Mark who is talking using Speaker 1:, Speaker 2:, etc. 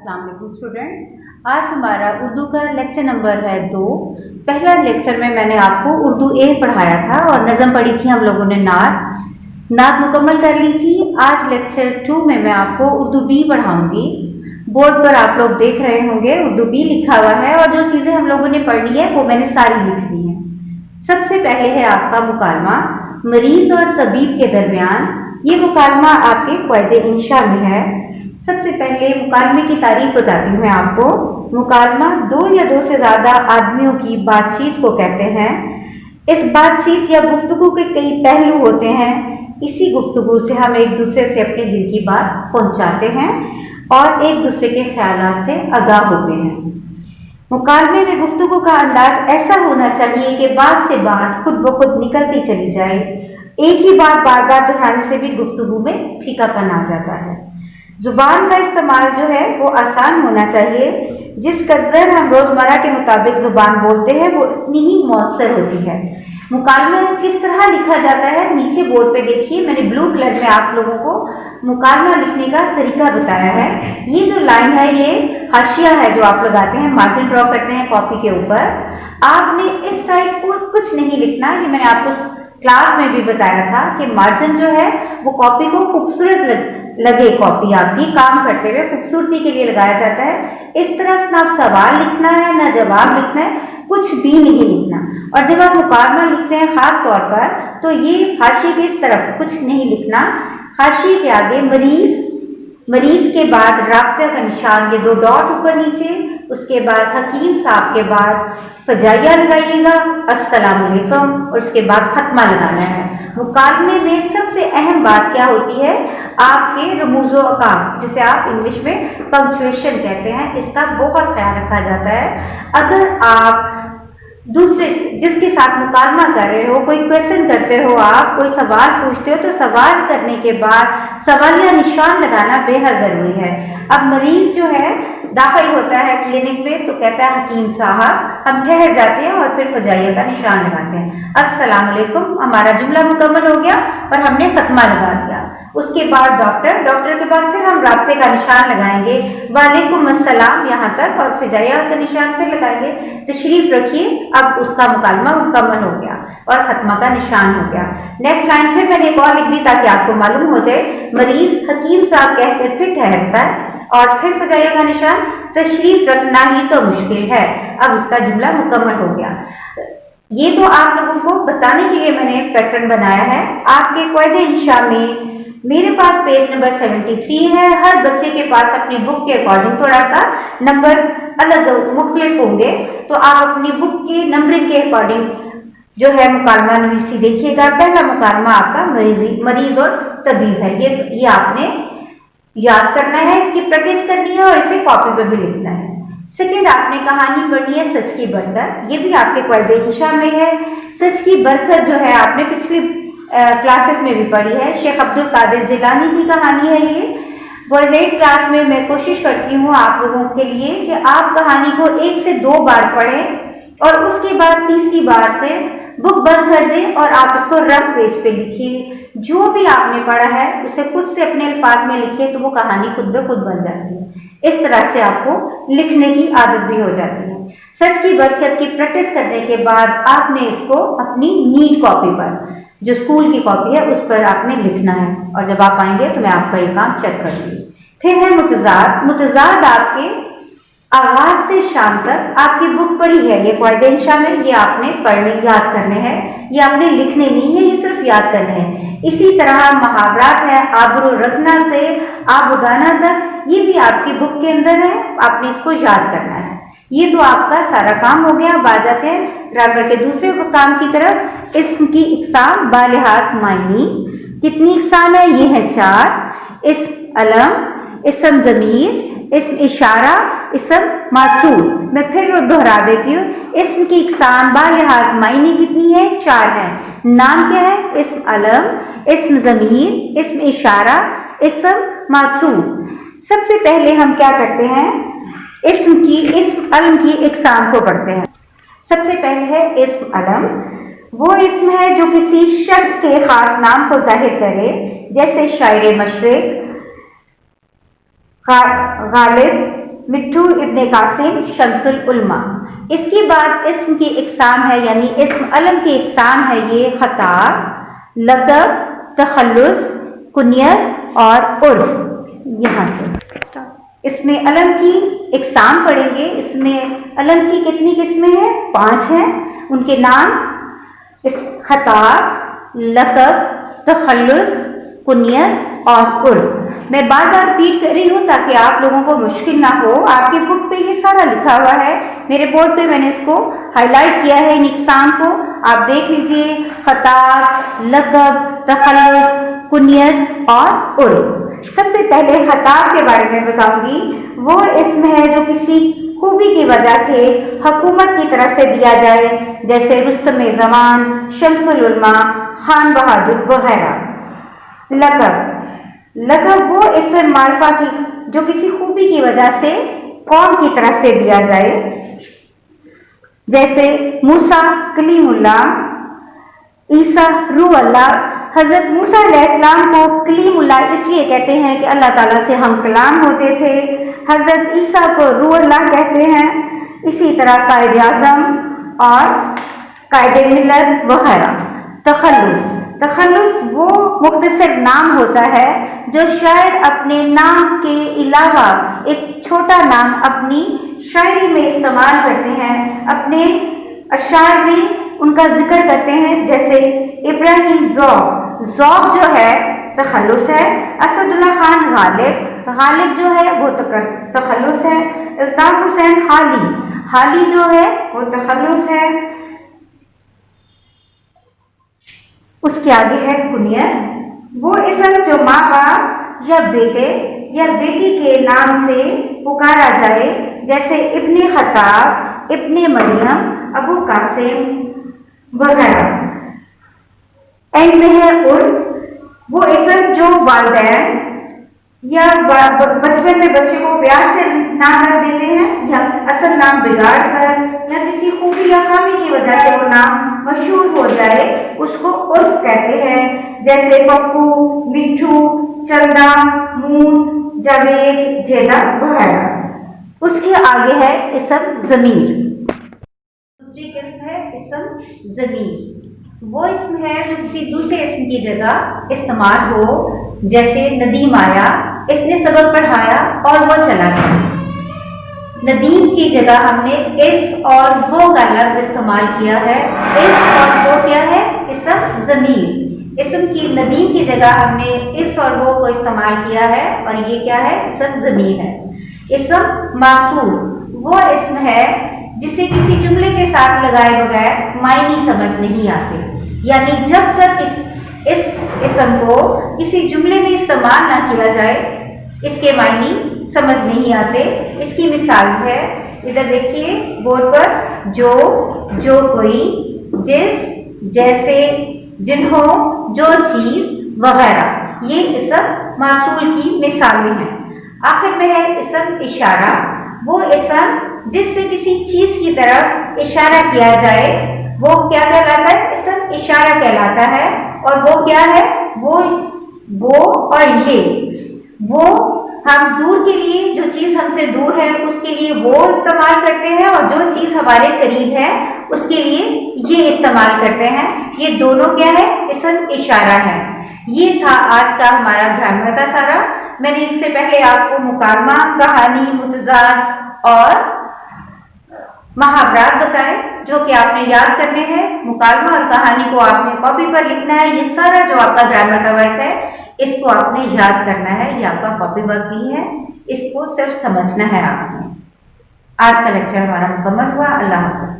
Speaker 1: अस्सलाम वालेकुम स्टूडेंट। आज हमारा उर्दू का लेक्चर नंबर है 2। पहला लेक्चर में मैंने आपको उर्दू ए पढ़ाया था और नज़म पढ़ी थी हम लोगों ने नात मुकम्मल कर ली थी। आज लेक्चर 2 में मैं आपको उर्दू बी पढ़ाऊंगी। बोर्ड पर आप लोग देख रहे होंगे उर्दू बी लिखा हुआ है और जो चीज़ें हम लोगों ने पढ़नी है वो मैंने सारी लिख दी हैं। सबसे पहले है आपका मुकालमा मरीज और तबीब के दरमियान। ये मुकालमा आपके क़ायदे इंशा में है। सबसे पहले मुकालमे की तारीफ बताती हूँ मैं आपको। मुकालमा दो या दो से ज़्यादा आदमियों की बातचीत को कहते हैं। इस बातचीत या गुफ्तगू के कई पहलू होते हैं। इसी गुफ्तगू से हम एक दूसरे से अपने दिल की बात पहुँचाते हैं और एक दूसरे के ख्यालात से आगाह होते हैं। मुकालमे में गुफ्तगू का अंदाज ऐसा होना चाहिए कि बात से बात खुद ब खुद निकलती चली जाए। एक ही बात बार बार दोहराने से भी गुफ्तगू में फीकापन आ जाता है। ज़ुबान का इस्तेमाल जो है वो आसान होना चाहिए। जिस कदर हम रोज़मर्रा के मुताबिक ज़ुबान बोलते हैं वो इतनी ही मौसर होती है। मुकालमे किस तरह लिखा जाता है नीचे बोर्ड पे देखिए, मैंने ब्लू कलर में आप लोगों को मुकालमा लिखने का तरीका बताया है। ये जो लाइन है ये हाशिया है जो आप लगाते हैं, मार्जिन ड्रॉ करते हैं कॉपी के ऊपर। आपने इस साइड को कुछ नहीं लिखना। ये मैंने आपको क्लास में भी बताया था कि मार्जिन जो है वो कॉपी को खूबसूरत लगे, कॉपी आपकी काम करते हुए खूबसूरती के लिए लगाया जाता है। इस तरफ ना सवाल लिखना है ना जवाब लिखना है, कुछ भी नहीं लिखना। और जब आप मुकालमा लिखते हैं खास तौर पर तो ये हाशिए के इस तरफ कुछ नहीं लिखना। हाशिए के आगे मरीज के बाद राब्ते का निशान, ये 2 डॉट ऊपर नीचे, उसके बाद हकीम साहब के बाद फजाइया लगाइएगा अस्सलाम वालेकुम और उसके बाद खत्मा लगाना है। मुकालमे में सबसे अहम बात क्या होती है, आपके रमूज़ो अकाम जिसे आप इंग्लिश में पंक्चुएशन कहते हैं, इसका बहुत ख्याल रखा जाता है। अगर आप दूसरे जिसके साथ मुकालमा कर रहे हो, कोई क्वेश्चन करते हो, आप कोई सवाल पूछते हो, तो सवाल करने के बाद सवालिया निशान लगाना बेहद ज़रूरी है। अब मरीज जो है दाखिल होता है क्लिनिक में तो कहता है हकीम साहब, हम ठहर जाते हैं और फिर फजाइया का निशान लगाते हैं अस्सलाम वालेकुम, हमारा जुमला मुकम्मल हो गया और हमने खत्मा लगा दिया। उसके बाद डॉक्टर के बाद फिर हम राब्ते का निशान लगाएंगे वालेकुम अस्सलाम यहाँ तक और फजाइया का निशान फिर लगाएंगे तशरीफ रखिए। अब उसका मुकालमा मुकम्मल हो गया और खत्मा का निशान हो गया। नेक्स्ट लाइन फिर मैंने एक और लिख दी ताकि आपको मालूम हो जाए। मरीज हकीम साहब कहकर फिर ठहरता है और फिर फजाइया का निशान, तशरीफ रखना ही तो मुश्किल है। अब इसका जुमला मुकम्मल हो गया। ये तो आप लोगों को बताने के लिए मैंने पैटर्न बनाया है। आपके क़ायदे इंशा में मेरे पास पेज नंबर 73 है। हर बच्चे के पास अपनी बुक के अकॉर्डिंग थोड़ा सा नंबर अलग मुख्तलिफ होंगे, तो आप अपनी बुक के नंबरिंग के अकॉर्डिंग जो है मुकालमा नवीसी देखिएगा। पहला मुकालमा आपका मरीज और तबीब है। ये आपने याद करना है, इसकी प्रैक्टिस करनी है और इसे कॉपी पर भी लिखना है। सेकेंड आपने कहानी पढ़नी है सच की बरकत। ये भी आपके क़ायदे इंशा में है। सच की बरकत जो है आपने पिछली क्लासेस में भी पढ़ी है। शेख अब्दुल कादिर जिलानी की कहानी है ये। बॉयज 8 क्लास में मैं कोशिश करती हूँ आप लोगों के लिए कि आप कहानी को 1 से 2 बार पढ़ें और उसके बाद तीसरी बार से बुक बंद कर दें और आप उसको रफ पेज पे लिखिए। जो भी आपने पढ़ा है उसे खुद से अपने अल्फाज में लिखिए तो वो कहानी खुद ब खुद बन जाती है। इस तरह से आपको लिखने की आदत भी हो जाती है। सच की बरकत की प्रैक्टिस करने के बाद आपने इसको अपनी नीट कॉपी पर, जो स्कूल की कॉपी है, उस पर आपने लिखना है और जब आप आएंगे तो मैं आपका ये काम चेक करूँगी। फिर है मुतज़ाद आपके आगाज से शाम तक आपकी बुक पढ़ी है। ये क़ायदे इंशा में ये आपने पढ़ने याद करने हैं, ये आपने लिखने नहीं है, ये सिर्फ याद करने हैं। इसी तरह मुहावरात है आबरू रखना से आबुदाना तक, ये भी आपकी बुक के अंदर है, आपने इसको याद करना है। ये तो आपका सारा काम हो गया। अब आ जाते हैं ग्रामर के दूसरे काम की तरफ। इस्म की इक़साम बालिहाज मायनी। कितनी इक़साम है? ये है 4। इस्म अलम, इस्म ज़मीर, इस्म इशारा, इस्म मासूल। मैं फिर दोहरा देती हूँ। इस्म की इक़साम बालिहाज मायनी कितनी है? 4 है। नाम क्या है? इस्म अलम, इस्म ज़मीर, इस्म इशारा, इस्म मासूल। सबसे पहले हम क्या करते हैं, इस्म अलम की इक़साम को पढ़ते हैं। सबसे पहले है इस्म अलम। वो इस्म है जो किसी शख्स के खास नाम को जाहिर करे, जैसे शायर मशरिक, गालिब, مٹھو ابن قاسم شمس العلماء۔ اس کے بعد اسم کی اقسام ہے، یعنی اسم علم کی اقسام ہے یہ خطاب، لقب، تخلص، کنیت اور عرف۔ یہاں سے اس میں علم کی اقسام پڑھیں گے۔ اس میں علم کی کتنی قسمیں ہیں؟ 5 ہیں۔ ان کے نام خطاب، لقب، تخلص، کنیت اور عرف۔ میں بار بار ریپیٹ کر رہی ہوں تاکہ آپ لوگوں کو مشکل نہ ہو۔ آپ کی بک پہ یہ سارا لکھا ہوا ہے، میرے بورڈ پہ میں نے اس کو ہائی لائٹ کیا ہے، ان اقسام کو آپ دیکھ لیجئے۔ خطاب، لقب، تخلص، کنیت اور عرف۔ سب سے پہلے خطاب کے بارے میں بتاؤں گی۔ وہ اسم ہے جو کسی خوبی کی وجہ سے حکومت کی طرف سے دیا جائے، جیسے رستم زمان، شمس العلماء، خان بہادر وغیرہ۔ لقب وہ اسم معرفہ کی جو کسی خوبی کی وجہ سے قوم کی طرف سے دیا جائے، جیسے موسیٰ کلیم اللہ، عیسیٰ روح اللہ۔ حضرت موسیٰ علیہ السلام کو کلیم اللہ اس لیے کہتے ہیں کہ اللہ تعالیٰ سے ہم کلام ہوتے تھے۔ حضرت عیسیٰ کو روح اللہ کہتے ہیں۔ اسی طرح قائد اعظم اور قائد ملت وغیرہ۔ تخلص وہ مختصر نام ہوتا ہے جو شاعر اپنے نام کے علاوہ ایک چھوٹا نام اپنی شاعری میں استعمال کرتے ہیں، اپنے اشعار میں ان کا ذکر کرتے ہیں، جیسے ابراہیم ذوق جو ہے تخلص ہے۔ اسد اللہ خان غالب جو ہے وہ تخلص ہے۔ الطاف حسین حالی جو ہے وہ تخلص ہے۔ اس کے آگے ہے کنیت، وہ اسم جو ماں باپ یا بیٹے یا بیٹی کے نام سے پکارا جائے، جیسے ابن خطاب، ابن مریم، ابو قاسم وغیرہ۔ اینڈ میں ہے عرف، وہ اسم جو والدین یا بچپن میں بچے کو پیار سے نام رکھ دیتے ہیں، یا اصل نام بگاڑ کر یا کسی خوبی یا خامی کی وجہ سے وہ نام مشہور ہو جائے، اس کو عرف کہتے ہیں، جیسے پپو، مٹھو، چندا، مون، جاوید، جیدا وغیرہ۔ اس کے آگے ہے اسم ضمیر۔ دوسری قسم ہے اسم ضمیر، وہ اسم ہے جو کسی دوسرے اسم کی جگہ استعمال ہو، جیسے ندیم آیا، اس نے سبق پڑھایا اور وہ چلا گیا۔ ندیم کی جگہ ہم نے اس اور وہ کا لفظ استعمال کیا ہے۔ اس اور وہ کیا ہے؟ اسم ضمیر۔ اسم کی ندیم کی جگہ ہم نے اس اور وہ کو استعمال کیا ہے، اور یہ کیا ہے؟ اسم ضمیر ہے۔ اسم موصول وہ اسم ہے جسے کسی جملے کے ساتھ لگائے بغیر معنی سمجھ نہیں آتے، یعنی جب تک اس اسم کو کسی جملے میں استعمال نہ کیا جائے اس کے معنی سمجھ نہیں آتے۔ اس کی مثال ہے، ادھر دیکھیے بورڈ پر، جو کوئی، جس، جیسے، جنہوں، جو چیز وغیرہ، یہ اسم موصول کی مثالیں ہیں۔ آخر میں ہے اسم اشارہ، وہ اسم جس سے کسی چیز کی طرف اشارہ کیا جائے وہ کیا کہلاتا ہے؟ اسم اشارہ کہلاتا ہے۔ اور وہ کیا ہے؟ وہ اور یہ، وہ ہم دور کے لیے، جو چیز ہم سے دور ہے اس کے لیے وہ استعمال کرتے ہیں، اور جو چیز ہمارے قریب ہے اس کے لیے یہ استعمال کرتے ہیں۔ یہ دونوں کیا ہے؟ اسم اشارہ ہے۔ یہ تھا آج کا ہمارا گرامر کا سارا۔ میں نے اس سے پہلے آپ کو مکالمہ، کہانی، متضاد اور محاورات بتائے جو کہ آپ نے یاد کرنے ہیں۔ مکالمہ اور کہانی کو آپ نے کاپی پر لکھنا ہے۔ یہ سارا جو آپ کا گرامر کا ورک ہے اس کو آپ نے یاد کرنا ہے، یہ آپ کا کاپی ورک بھی ہے، اس کو صرف سمجھنا ہے آپ نے۔ آج کا لیکچر ہمارا مکمل ہوا۔ اللہ حافظ۔